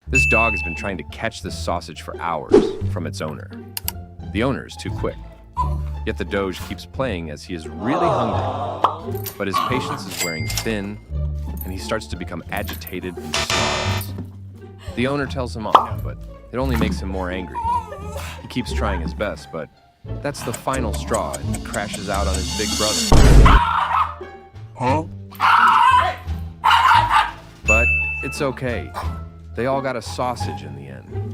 This dog has been trying to catch this sausage for hours from its owner. The owner is too quick. Yet the Doge keeps playing as he is really hungry. But his patience is wearing thin, and he starts to become agitated and snarls. The owner tells him off, but it only makes him more angry. He keeps trying his best, but that's the final straw, and he crashes out on his big brother. Huh? But it's okay. They all got a sausage in the end.